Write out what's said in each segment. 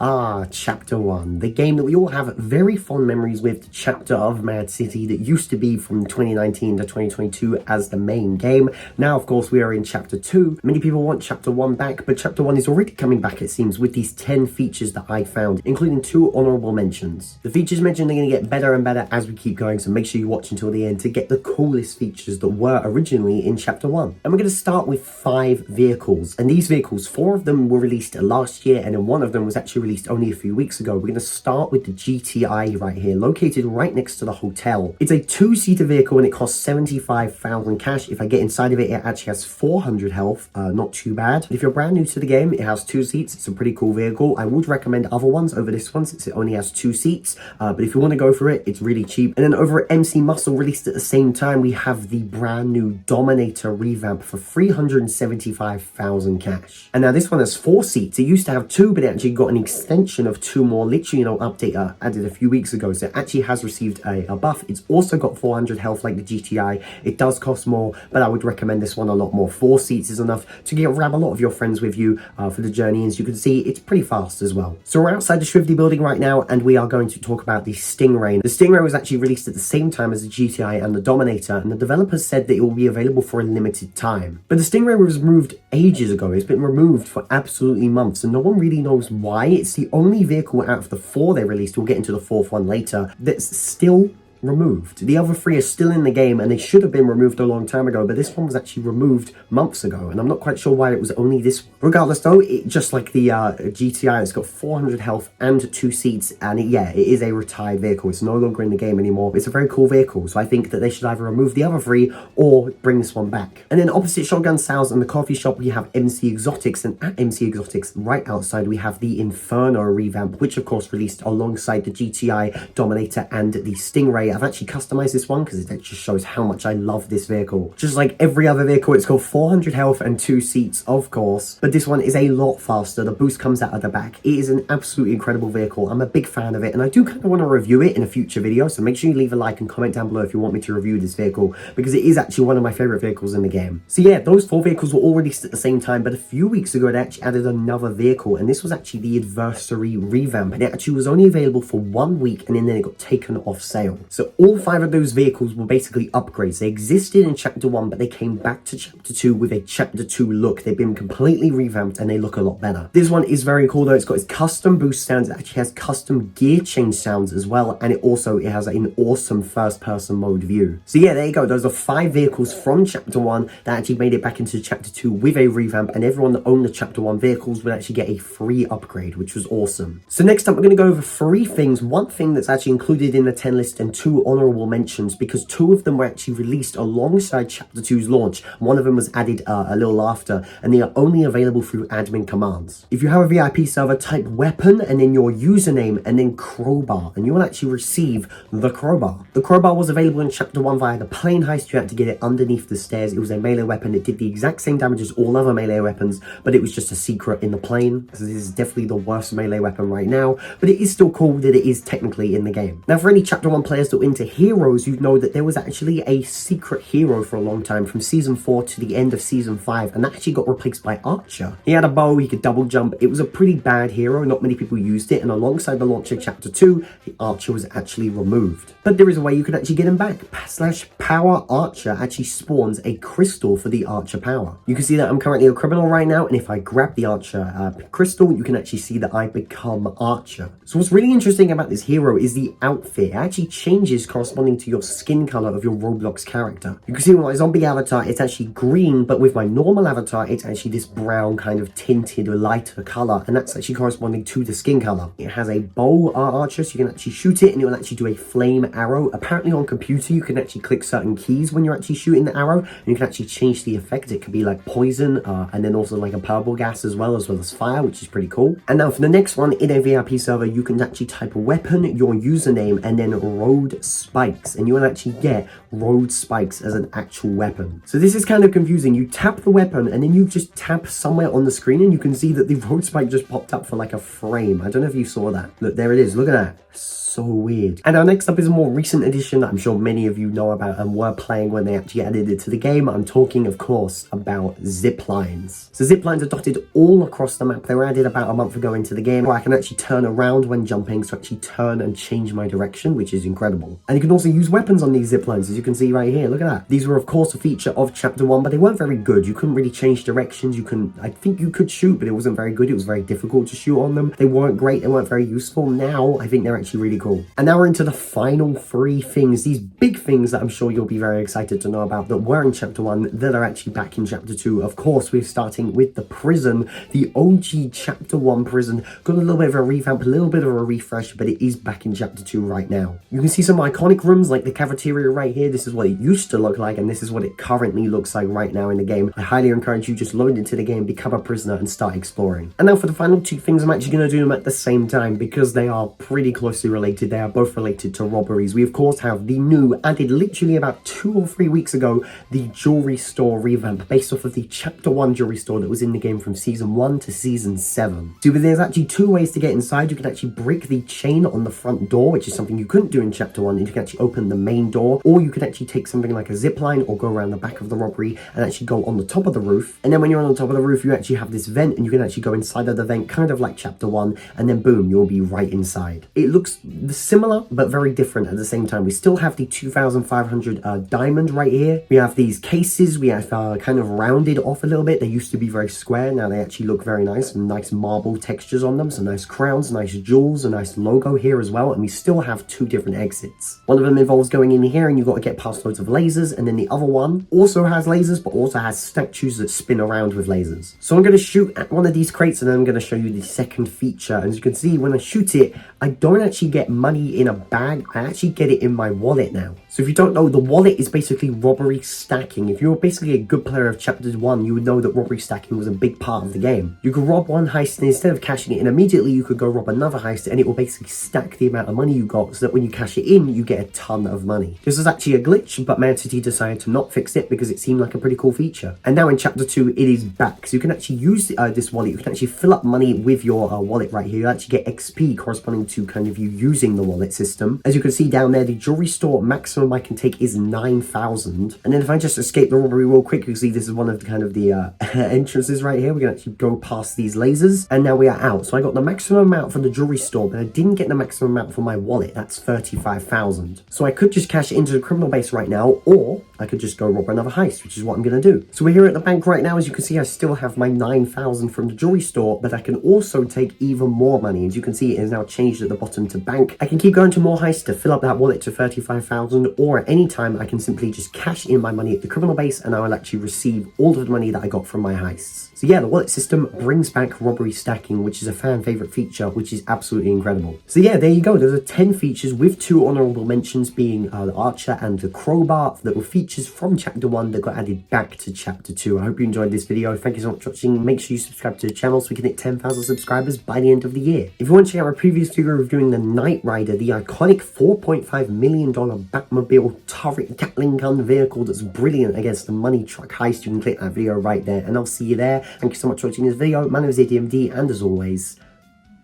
Chapter 1, the game that we all have very fond memories with, the chapter of Mad City that used to be from 2019 to 2022 as the main game. Now, of course, we are in Chapter 2. Many people want Chapter 1 back, but Chapter 1 is already coming back, it seems, with these 10 features that I found, including 2 honorable mentions. The features mentioned are going to get better and better as we keep going, so make sure you watch until the end to get the coolest features that were originally in Chapter 1. And we're going to start with 5 vehicles, and these vehicles, 4 of them were released last year, and then 1 of them was actually released only a few weeks ago. We're going to start with the GTI right here, located right next to the hotel. It's a 2-seater vehicle and it costs 75,000 cash. If I get inside of it, it actually has 400 health, not too bad. But if you're brand new to the game, it has 2 seats. It's a pretty cool vehicle. I would recommend other ones over this one since it only has 2 seats, but if you want to go for it, it's really cheap. And then over at MC Muscle, released at the same time, we have the brand new Dominator revamp for 375,000 cash. And now this one has 4 seats. It used to have 2, but it actually got an extension of 2 more, literally, update added a few weeks ago, so it actually has received a buff. It's also got 400 health like the GTI. It does cost more, but I would recommend this one a lot more. 4 seats is enough to grab a lot of your friends with you for the journey. As you can see, it's pretty fast as well. So we're outside the Shrively building right now, and we are going to talk about the Stingray. The Stingray was actually released at the same time as the GTI and the Dominator, and the developers said that it will be available for a limited time. But the Stingray was removed ages ago. It's been removed for absolutely months, and no one really knows why. It's the only vehicle out of the 4 they released, we'll get into the 4th one later, that's still removed. The other 3 are still in the game, and they should have been removed a long time ago, but this one was actually removed months ago, and I'm not quite sure why it was only this one. Regardless though, it just like the GTI, it's got 400 health and 2 seats, and it is a retired vehicle. It's no longer in the game anymore. It's a very cool vehicle, so I think that they should either remove the other 3 or bring this one back. And then opposite Shotgun Sales and the coffee shop, we have MC Exotics, and at MC Exotics right outside we have the Inferno revamp, which of course released alongside the GTI, Dominator and the Stingray. I've actually customized this one because it just shows how much I love this vehicle. Just like every other vehicle, it's got 400 health and 2 seats, of course, but this one is a lot faster. The boost comes out of the back. It is an absolutely incredible vehicle. I'm a big fan of it, and I do kind of want to review it in a future video, so make sure you leave a like and comment down below if you want me to review this vehicle, because it is actually one of my favorite vehicles in the game. So yeah, those 4 vehicles were all released at the same time, but a few weeks ago they actually added another vehicle, and this was actually the Adversary revamp, and it actually was only available for 1 week, and then it got taken off sale. So all 5 of those vehicles were basically upgrades. They existed in Chapter 1, but they came back to Chapter 2 with a Chapter 2 look. They've been completely revamped, and they look a lot better. This one is very cool, though. It's got its custom boost sounds. It actually has custom gear change sounds as well, and it has an awesome first-person mode view. So yeah, there you go. Those are 5 vehicles from Chapter 1 that actually made it back into Chapter 2 with a revamp, and everyone that owned the Chapter 1 vehicles would actually get a free upgrade, which was awesome. So next up, we're going to go over 3 things. 1 thing that's actually included in the 10 list, and 2 honorable mentions, because 2 of them were actually released alongside Chapter 2's launch. One of them was added a little after, and they are only available through admin commands. If you have a VIP server, type weapon and then your username and then Crowbar, and you will actually receive the Crowbar. The Crowbar was available in Chapter 1 via the plane heist. You had to get it underneath the stairs. It was a melee weapon. It did the exact same damage as all other melee weapons, but it was just a secret in the plane. So this is definitely the worst melee weapon right now, but it is still cool that it is technically in the game. Now, for any Chapter 1 players that are into heroes, you know that there was actually a secret hero for a long time from Season 4 to the end of Season 5, and that actually got replaced by Archer. He had a bow, he could double jump. It was a pretty bad hero. Not many people used it, and alongside the launch of Chapter 2, the Archer was actually removed. But there is a way you can actually get him back. /power Archer actually spawns a crystal for the Archer power. You can see that I'm currently a criminal right now, and if I grab the Archer crystal, you can actually see that I become Archer. So what's really interesting about this hero is the outfit. It actually changes corresponding to your skin color of your Roblox character. You can see with my zombie avatar, it's actually green, but with my normal avatar, it's actually this brown kind of tinted lighter color, and that's actually corresponding to the skin color. It has a bow archer, so you can actually shoot it, and it will actually do a flame arrow. Apparently on computer, you can actually click certain keys when you're actually shooting the arrow, and you can actually change the effect. It could be like poison, and then also like a purple gas as well as fire, which is pretty cool. And now for the next one, in a VIP server, you can actually type weapon, your username, and then road road spikes, and you will actually get road spikes as an actual weapon. So this is kind of confusing. You tap the weapon and then you just tap somewhere on the screen and you can see that the road spike just popped up for like a frame. I don't know if you saw that. Look, there it is. Look at that. So weird. And our next up is a more recent addition that I'm sure many of you know about and were playing when they actually added it to the game. I'm talking, of course, about ziplines. So ziplines are dotted all across the map. They were added about a month ago into the game, where I can actually turn around when jumping, so actually turn and change my direction, which is incredible. And you can also use weapons on these ziplines, as you can see right here. Look at that. These were, of course, a feature of Chapter 1, but they weren't very good. You couldn't really change directions. I think you could shoot, but it wasn't very good. It was very difficult to shoot on them. They weren't great. They weren't very useful. Now, I think they're actually really cool. And now we're into the final three things, these big things that I'm sure you'll be very excited to know about that were in Chapter 1 that are actually back in Chapter 2. Of course, we're starting with the prison, the OG Chapter 1 prison. Got a little bit of a revamp, a little bit of a refresh, but it is back in Chapter 2 right now. You can see some iconic rooms like the cafeteria right here. This is what it used to look like, and this is what it currently looks like right now in the game. I highly encourage you just load into the game, become a prisoner, and start exploring. And now for the final two things, I'm actually going to do them at the same time because they are pretty closely related. They are both related to robberies. We of course have the new, added literally about 2 or 3 weeks ago, the Jewellery Store revamp based off of the Chapter 1 Jewellery Store that was in the game from Season 1 to Season 7. So there's actually 2 ways to get inside. You can actually break the chain on the front door, which is something you couldn't do in Chapter 1, and you can actually open the main door, or you could actually take something like a zip line or go around the back of the robbery and actually go on the top of the roof. And then when you're on the top of the roof, you actually have this vent and you can actually go inside of the vent, kind of like Chapter 1, and then boom, you'll be right inside. It looks similar, but very different at the same time. We still have the 2,500 diamond right here. We have these cases. We have kind of rounded off a little bit. They used to be very square. Now they actually look very nice, and nice marble textures on them. Some nice crowns, nice jewels, a nice logo here as well. And we still have 2 different exits. One of them involves going in here and you've got to get past loads of lasers. And then the other one also has lasers, but also has statues that spin around with lasers. So I'm going to shoot at one of these crates and then I'm going to show you the second feature. As you can see, when I shoot it, I don't actually get money in a bag. I actually get it in my wallet now. So if you don't know, the wallet is basically robbery stacking. If you're basically a good player of Chapter 1, you would know that robbery stacking was a big part of the game. You could rob one heist and instead of cashing it in immediately, you could go rob another heist and it will basically stack the amount of money you got so that when you cash it in, you get a ton of money. This is actually a glitch, but Man City decided to not fix it because it seemed like a pretty cool feature. And now in Chapter 2, it is back. So you can actually use this wallet. You can actually fill up money with your wallet right here. You actually get XP corresponding to kind of you using the wallet system. As you can see down there, the Jewellery Store maximum I can take is 9,000. And then if I just escape the robbery real quick, you can see this is one of the entrances right here. We can actually go past these lasers and now we are out. So I got the maximum amount from the Jewellery Store, but I didn't get the maximum amount from my wallet. That's 35,000. So I could just cash it into the criminal base right now, or I could just go rob another heist, which is what I'm going to do. So we're here at the bank right now. As you can see, I still have my 9,000 from the Jewellery Store, but I can also take even more money. As you can see, it is now changed at the bottom to bank. I can keep going to more heists to fill up that wallet to 35,000, or at any time I can simply just cash in my money at the criminal base and I will actually receive all of the money that I got from my heists. So yeah, the wallet system brings back robbery stacking, which is a fan favorite feature, which is absolutely incredible. So yeah, there you go. Those are 10 features with 2 honorable mentions being the Archer and the Crowbar that were features from Chapter 1 that got added back to Chapter 2. I hope you enjoyed this video. Thank you so much for watching. Make sure you subscribe to the channel so we can hit 10,000 subscribers by the end of the year. If you want to check out my previous video reviewing the Knight Rider, the iconic $4.5 million Batmobile turret Gatling gun vehicle that's brilliant against the money truck heist, you can click that video right there and I'll see you there. Thank you so much for watching this video. My name is ADMD and as always,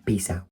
peace out.